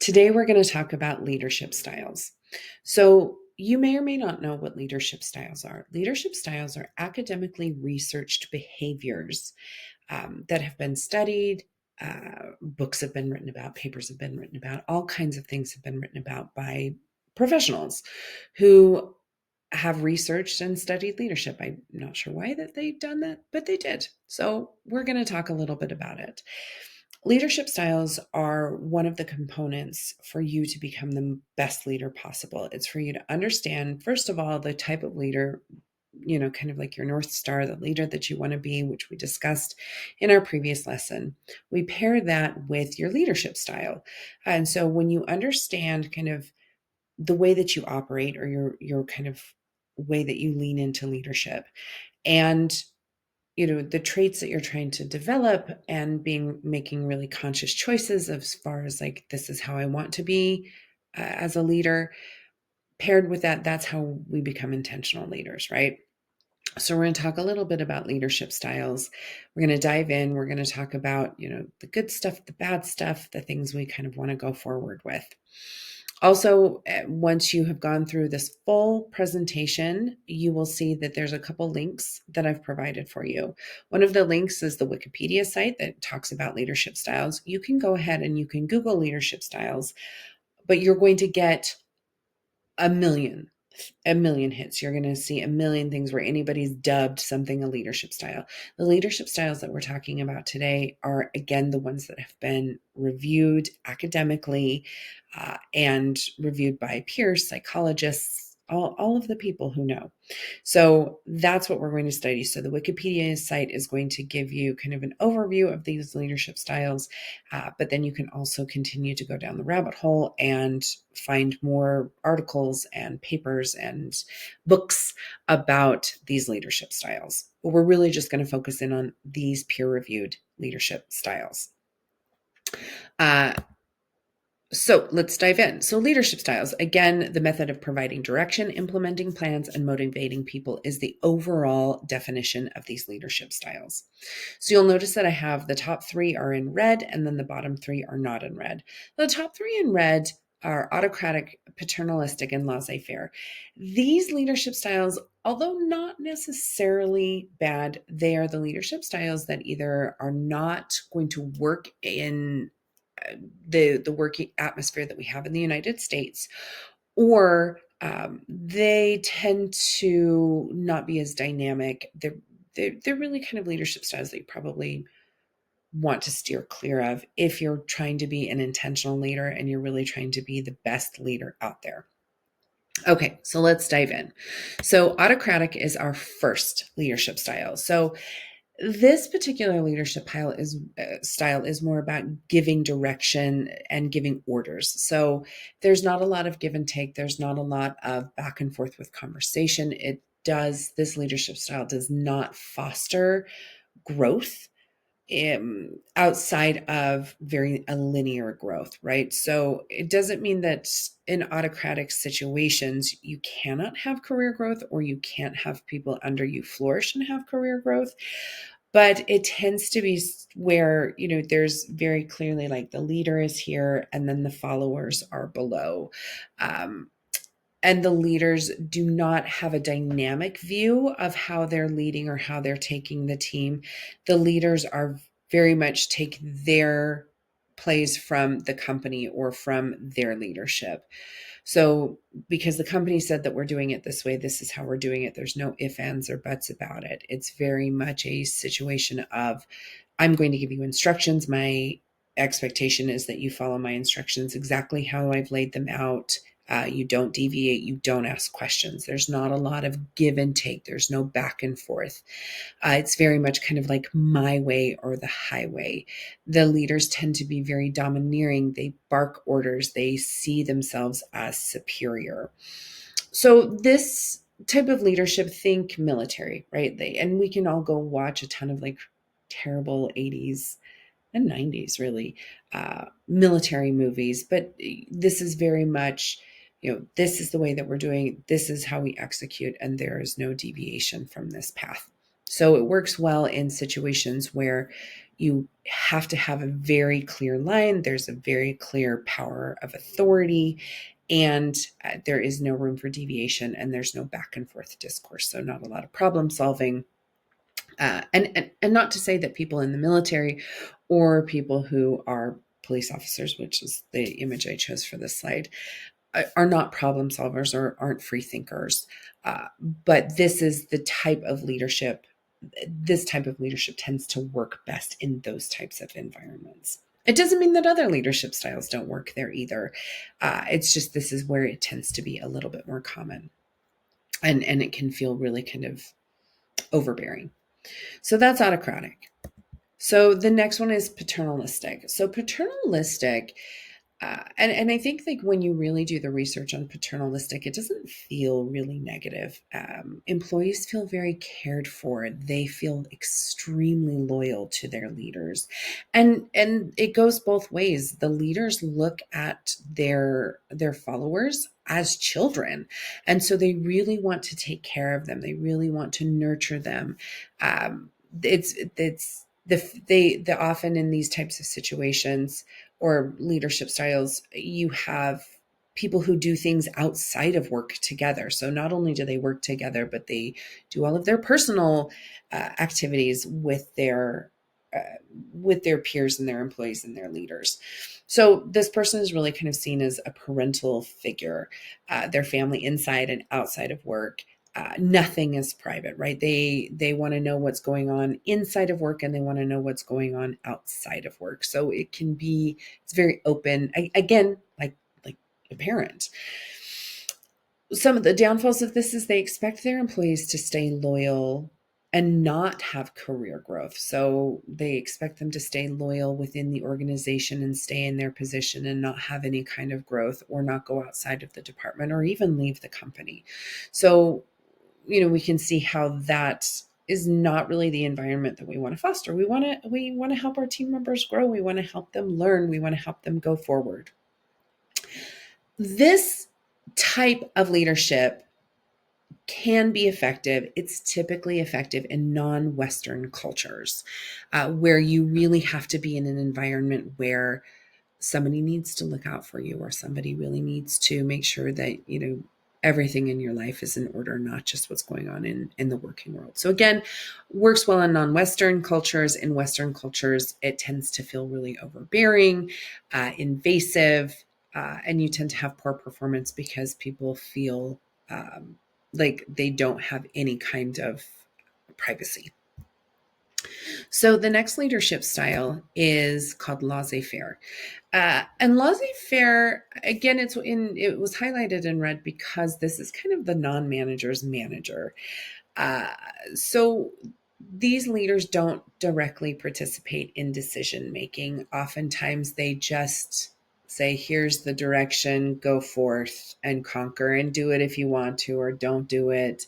Today, we're going to talk about leadership styles. So, you may or may not know what leadership styles are. Leadership styles are academically researched behaviors that have been studied. Books have been written about, papers have been written about, all kinds of things have been written about by professionals who have researched and studied leadership. I'm not sure why that they've done that, but they did. So, we're going to talk a little bit about it. Leadership styles are one of the components for you to become the best leader possible. It's for you to understand, first of all, the type of leader, kind of like your North Star, the leader that you want to be, which we discussed in our previous lesson. We pair that with your leadership style. And so when you understand kind of the way that you operate or your kind of way that you lean into leadership and the traits that you're trying to develop and making really conscious choices as far as like, this is how I want to be as a leader. Paired with that, that's how we become intentional leaders, right? So we're going to talk a little bit about leadership styles. We're going to dive in. We're going to talk about, the good stuff, the bad stuff, the things we kind of want to go forward with. Also, once you have gone through this full presentation, you will see that there's a couple links that I've provided for you. One of the links is the Wikipedia site that talks about leadership styles. You can go ahead and you can Google leadership styles, but you're going to get a million hits. You're going to see a million things where anybody's dubbed something a leadership style. The leadership styles that we're talking about today are, again, the ones that have been reviewed academically and reviewed by peers, psychologists, all of the people who know. So that's what we're going to study. So the Wikipedia site is going to give you kind of an overview of these leadership styles, but then you can also continue to go down the rabbit hole and find more articles and papers and books about these leadership styles. But we're really just going to focus in on these peer-reviewed leadership styles. So let's dive in. So leadership styles, again, the method of providing direction, implementing plans, and motivating people is the overall definition of these leadership styles. So you'll notice that I have the top three are in red and then the bottom three are not in red. The top three in red are autocratic, paternalistic, and laissez-faire. These leadership styles, although not necessarily bad, they are the leadership styles that either are not going to work in the working atmosphere that we have in the United States, or they tend to not be as dynamic. They're really kind of leadership styles that you probably want to steer clear of if you're trying to be an intentional leader and you're really trying to be the best leader out there. Okay, so let's dive in. So autocratic is our first leadership style. So this particular leadership style is more about giving direction and giving orders. So there's not a lot of give and take. There's not a lot of back and forth with conversation. This leadership style does not foster growth outside of a linear growth, right? So it doesn't mean that in autocratic situations, you cannot have career growth or you can't have people under you flourish and have career growth. But it tends to be where, there's very clearly like the leader is here and then the followers are below. And the leaders do not have a dynamic view of how they're leading or how they're taking the team. The leaders are very much take their plays from the company or from their leadership. So because the company said that we're doing it this way, this is how we're doing it. There's no ifs, ands, or buts about it. It's very much a situation of, I'm going to give you instructions. My expectation is that you follow my instructions exactly how I've laid them out. You don't deviate. You don't ask questions. There's not a lot of give and take. There's no back and forth. It's very much kind of like my way or the highway. The leaders tend to be very domineering. They bark orders. They see themselves as superior. So this type of leadership, think military, right? And we can all go watch a ton of like terrible 80s and 90s really military movies, but this is very much, this is the way that we're doing it. This is how we execute, and there is no deviation from this path. So it works well in situations where You have to have a very clear line. There's a very clear power of authority, and there is no room for deviation, and there's no back and forth discourse. So not a lot of problem solving. And not to say that people in the military or people who are police officers, which is the image I chose for this slide, are not problem solvers or aren't free thinkers. But this is the type of leadership. This type of leadership tends to work best in those types of environments. It doesn't mean that other leadership styles don't work there either. It's just this is where it tends to be a little bit more common. And it can feel really kind of overbearing. So that's autocratic. So the next one is paternalistic. So paternalistic, and I think like when you really do the research on paternalistic, it doesn't feel really negative. Employees feel very cared for. They feel extremely loyal to their leaders, and it goes both ways. The leaders look at their followers as children, and so they really want to take care of them. They really want to nurture them. It's the often in these types of situations or leadership styles, you have people who do things outside of work together. So not only do they work together, but they do all of their personal activities with their peers and their employees and their leaders. So this person is really kind of seen as a parental figure, their family inside and outside of work. Nothing is private, right? They want to know what's going on inside of work, and they want to know what's going on outside of work. So it's very open. Again, like a parent. Some of the downfalls of this is they expect their employees to stay loyal and not have career growth. So they expect them to stay loyal within the organization and stay in their position and not have any kind of growth or not go outside of the department or even leave the company. So we can see how that is not really the environment that we want to foster. We want to help our team members grow. We want to help them learn. We want to help them go forward. This type of leadership can be effective. It's typically effective in non-Western cultures, where you really have to be in an environment where somebody needs to look out for you, or somebody really needs to make sure that everything in your life is in order, not just what's going on in the working world. So again, works well in non-Western cultures. In Western cultures, it tends to feel really overbearing, invasive, and you tend to have poor performance because people feel like they don't have any kind of privacy. So the next leadership style is called laissez-faire. And laissez-faire, again, it was highlighted in red because this is kind of the non-manager's manager. So these leaders don't directly participate in decision making. Oftentimes they just say, here's the direction, go forth and conquer, and do it if you want to, or don't do it.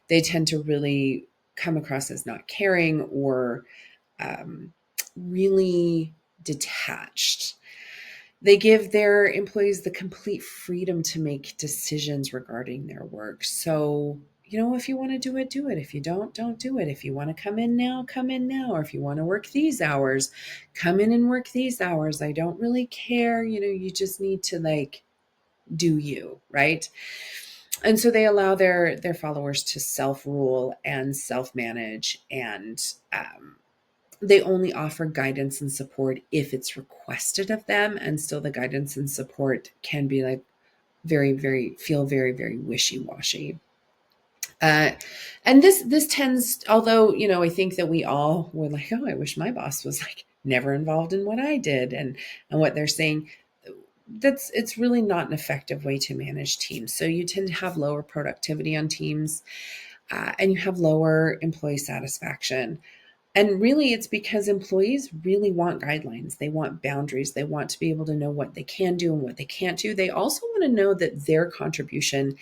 They tend to really come across as not caring or really detached. They give their employees the complete freedom to make decisions regarding their work. So, if you want to do it, do it. If you don't do it. If you want to come in now, come in now. Or if you want to work these hours, come in and work these hours. I don't really care. You just need to do you, right? And so they allow their followers to self-rule and self-manage, and they only offer guidance and support if it's requested of them. And still the guidance and support can be very, very wishy-washy. And this tends, although, I think that we all were like, oh, I wish my boss was never involved in what I did and what they're saying. It's really not an effective way to manage teams. So you tend to have lower productivity on teams, and you have lower employee satisfaction. And really, it's because employees really want guidelines. They want boundaries. They want to be able to know what they can do and what they can't do. They also want to know that their contribution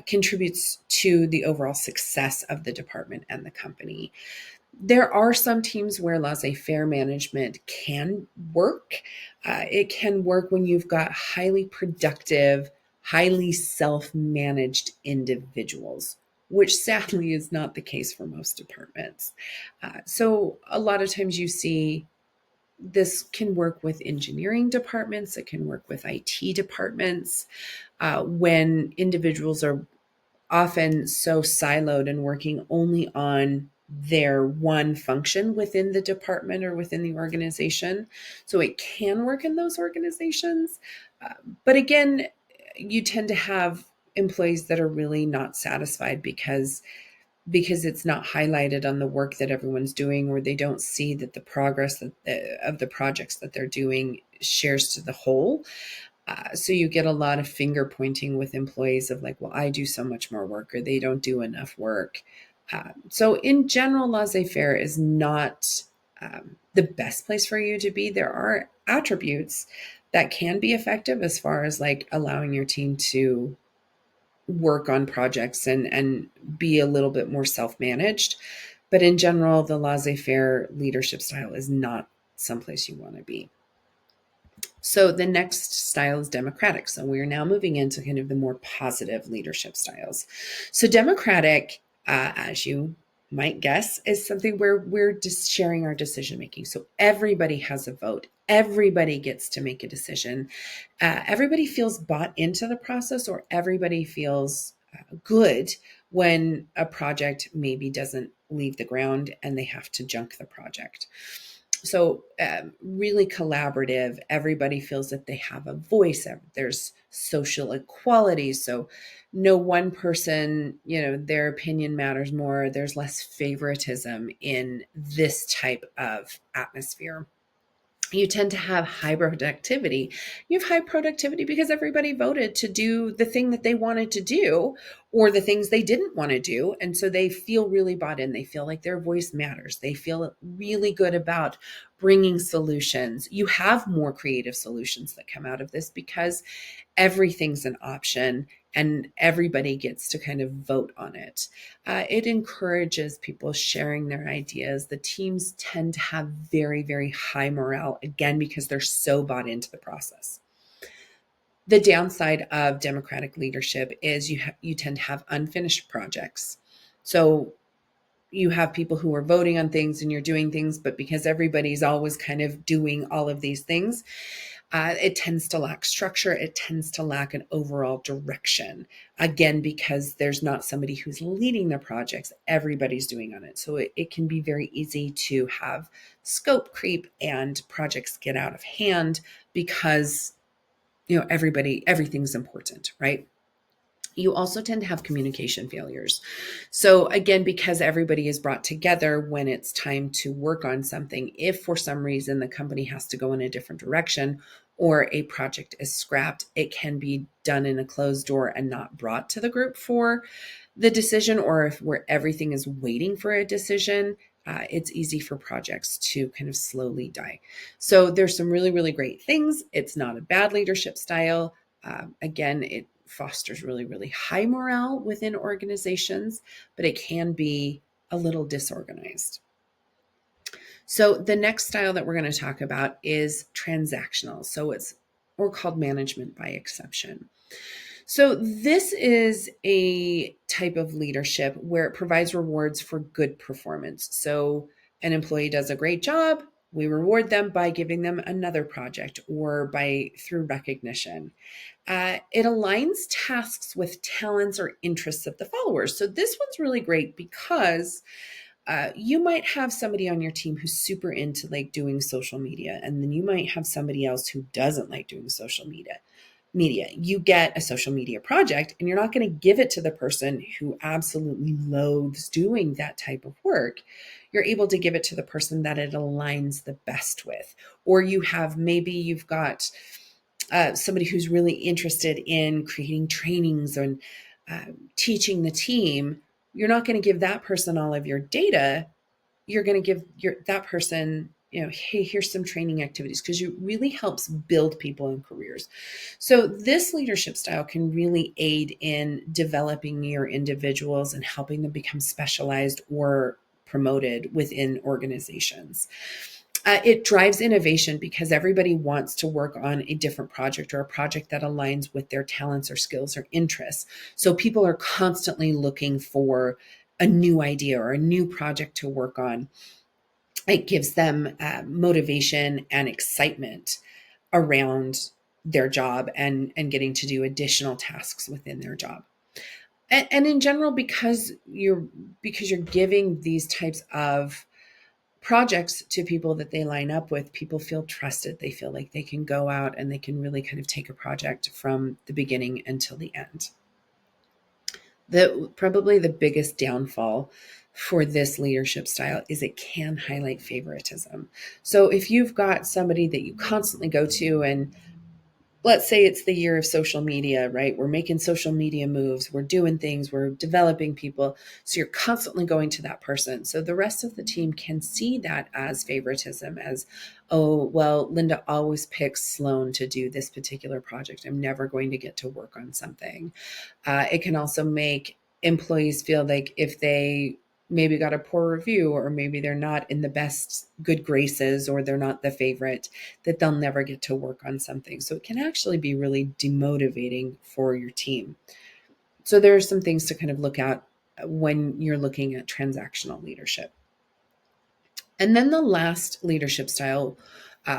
contributes to the overall success of the department and the company. There are some teams where laissez-faire management can work. It can work when you've got highly productive, highly self-managed individuals. which sadly is not the case for most departments. So a lot of times you see this can work with engineering departments, it can work with IT departments, when individuals are often so siloed and working only on their one function within the department or within the organization. So it can work in those organizations. But again, you tend to have employees that are really not satisfied because it's not highlighted on the work that everyone's doing, or they don't see that the progress of the projects that they're doing shares to the whole. So you get a lot of finger pointing with employees of like, well, I do so much more work, or they don't do enough work. So in general, laissez-faire is not the best place for you to be. There are attributes that can be effective as far as like allowing your team to work on projects and be a little bit more self-managed. But in general, the laissez-faire leadership style is not someplace you want to be. So the next style is democratic. So we're now moving into kind of the more positive leadership styles. So democratic, as you might guess, is something where we're just sharing our decision making. So everybody has a vote. Everybody gets to make a decision. Everybody feels bought into the process, or everybody feels good when a project maybe doesn't leave the ground and they have to junk the project. So really collaborative. Everybody feels that they have a voice. There's social equality. So no one person, their opinion matters more. There's less favoritism in this type of atmosphere. You tend to have high productivity. You have high productivity because everybody voted to do the thing that they wanted to do, or the things they didn't want to do. And so they feel really bought in. They feel like their voice matters. They feel really good about bringing solutions. You have more creative solutions that come out of this because everything's an option and everybody gets to kind of vote on it. It encourages people sharing their ideas. The teams tend to have very, very high morale, again, because they're so bought into the process. The downside of democratic leadership is you tend to have unfinished projects. So you have people who are voting on things and you're doing things, but because everybody's always kind of doing all of these things, it tends to lack structure. It tends to lack an overall direction. Again, because there's not somebody who's leading the projects, everybody's doing on it. So it can be very easy to have scope creep and projects get out of hand because, everything's important, right? You also tend to have communication failures. So again, because everybody is brought together when it's time to work on something, if for some reason the company has to go in a different direction or a project is scrapped, it can be done in a closed door and not brought to the group for the decision, or if where everything is waiting for a decision, it's easy for projects to kind of slowly die. So there's some really, really great things. It's not a bad leadership style. Again, it fosters really, really high morale within organizations, but it can be a little disorganized. So the next style that we're going to talk about is transactional. So it's or called management by exception. So this is a type of leadership where it provides rewards for good performance. So an employee does a great job, we reward them by giving them another project or through recognition. It aligns tasks with talents or interests of the followers. So this one's really great because you might have somebody on your team who's super into like doing social media, and then you might have somebody else who doesn't like doing social media. You get a social media project and you're not going to give it to the person who absolutely loathes doing that type of work. You're able to give it to the person that it aligns the best with. Or you've got somebody who's really interested in creating trainings and teaching the team. You're not going to give that person all of your data. You're going to give that person, hey, here's some training activities, because it really helps build people in careers. So this leadership style can really aid in developing your individuals and helping them become specialized or promoted within organizations. It drives innovation because everybody wants to work on a different project or a project that aligns with their talents or skills or interests. So people are constantly looking for a new idea or a new project to work on. It gives them motivation and excitement around their job and getting to do additional tasks within their job. And in general, because you're giving these types of projects to people that they line up with, people feel trusted. They feel like they can go out and they can really kind of take a project from the beginning until the end. Probably the biggest downfall for this leadership style is it can highlight favoritism. So if you've got somebody that you constantly go to, and let's say it's the year of social media, right? We're making social media moves, we're doing things, we're developing people. So you're constantly going to that person. So the rest of the team can see that as favoritism, as, oh, well, Linda always picks Sloan to do this particular project. I'm never going to get to work on something. It can also make employees feel like if they maybe got a poor review, or maybe they're not in the best good graces, or they're not the favorite, that they'll never get to work on something. So it can actually be really demotivating for your team. So there are some things to kind of look at when you're looking at transactional leadership. And then the last leadership style,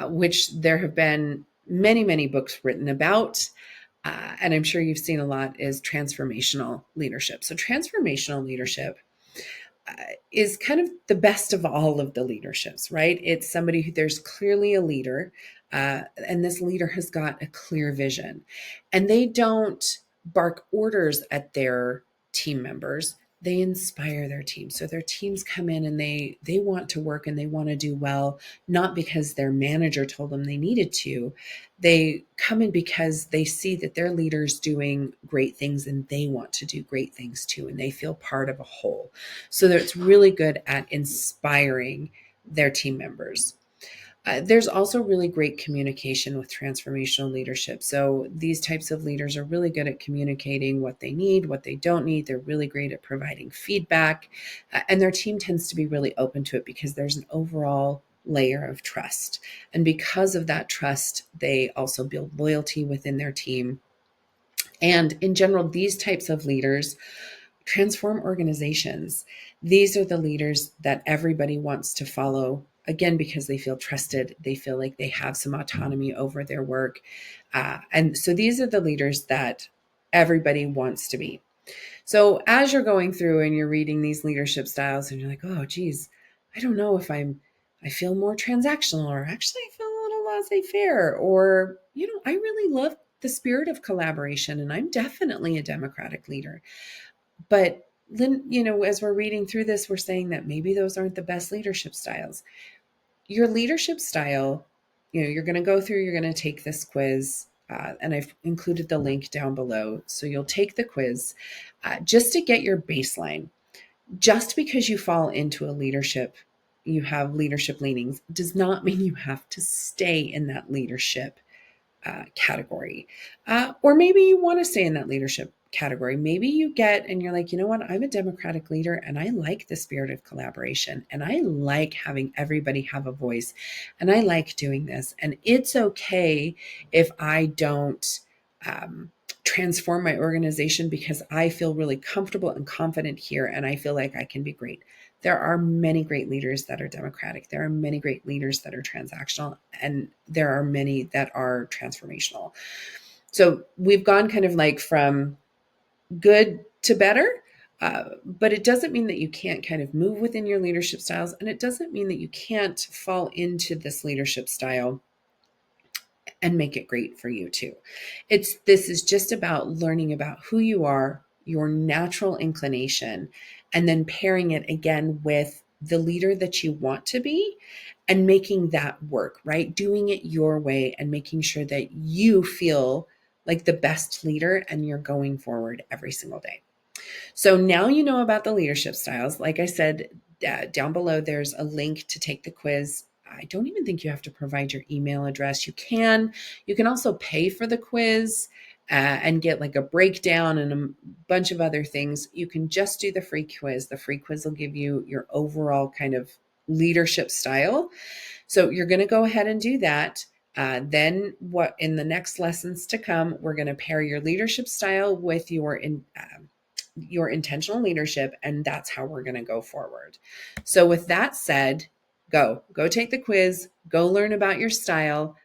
which there have been many, many books written about, and I'm sure you've seen a lot, is transformational leadership. So transformational leadership is kind of the best of all of the leaderships, right? It's somebody who there's clearly a leader, and this leader has got a clear vision, and they don't bark orders at their team members. They inspire their team. So their teams come in and they want to work and they want to do well, not because their manager told them they needed to. They come in because they see that their leader's doing great things and they want to do great things too, and they feel part of a whole. So that it's really good at inspiring their team members. There's also really great communication with transformational leadership. So these types of leaders are really good at communicating what they need, what they don't need. They're really great at providing feedback, and their team tends to be really open to it because there's an overall layer of trust. And because of that trust, they also build loyalty within their team. And in general, these types of leaders transform organizations. These are the leaders that everybody wants to follow, again, because they feel trusted. They feel like they have some autonomy over their work. And so these are the leaders that everybody wants to be. So as you're going through and you're reading these leadership styles and you're like, oh, geez, I don't know if I feel more transactional, or actually I feel a little laissez-faire, or, I really love the spirit of collaboration and I'm definitely a democratic leader. But then, as we're reading through this, we're saying that maybe those aren't the best leadership styles. Your leadership style, you're going to go through, you're going to take this quiz, and I've included the link down below. So you'll take the quiz just to get your baseline. Just because you fall into you have leadership leanings, does not mean you have to stay in that leadership category. Or maybe you want to stay in that leadership category. Maybe you get and you're like, you know what, I'm a democratic leader and I like the spirit of collaboration and I like having everybody have a voice and I like doing this. And it's okay if I don't transform my organization because I feel really comfortable and confident here and I feel like I can be great. There are many great leaders that are democratic. There are many great leaders that are transactional, and there are many that are transformational. So we've gone kind of like from good to better, but it doesn't mean that you can't kind of move within your leadership styles, and it doesn't mean that you can't fall into this leadership style and make it great for you too. This is just about learning about who you are, your natural inclination, and then pairing it again with the leader that you want to be and making that work, right? Doing it your way and making sure that you feel like the best leader and you're going forward every single day. So now you know about the leadership styles. Like I said, down below, there's a link to take the quiz. I don't even think you have to provide your email address. You can also pay for the quiz and get like a breakdown and a bunch of other things. You can just do the free quiz. The free quiz will give you your overall kind of leadership style. So you're going to go ahead and do that. Then what in the next lessons to come, we're going to pair your leadership style with your intentional leadership, and that's how we're going to go forward. So with that said, go take the quiz, go learn about your style.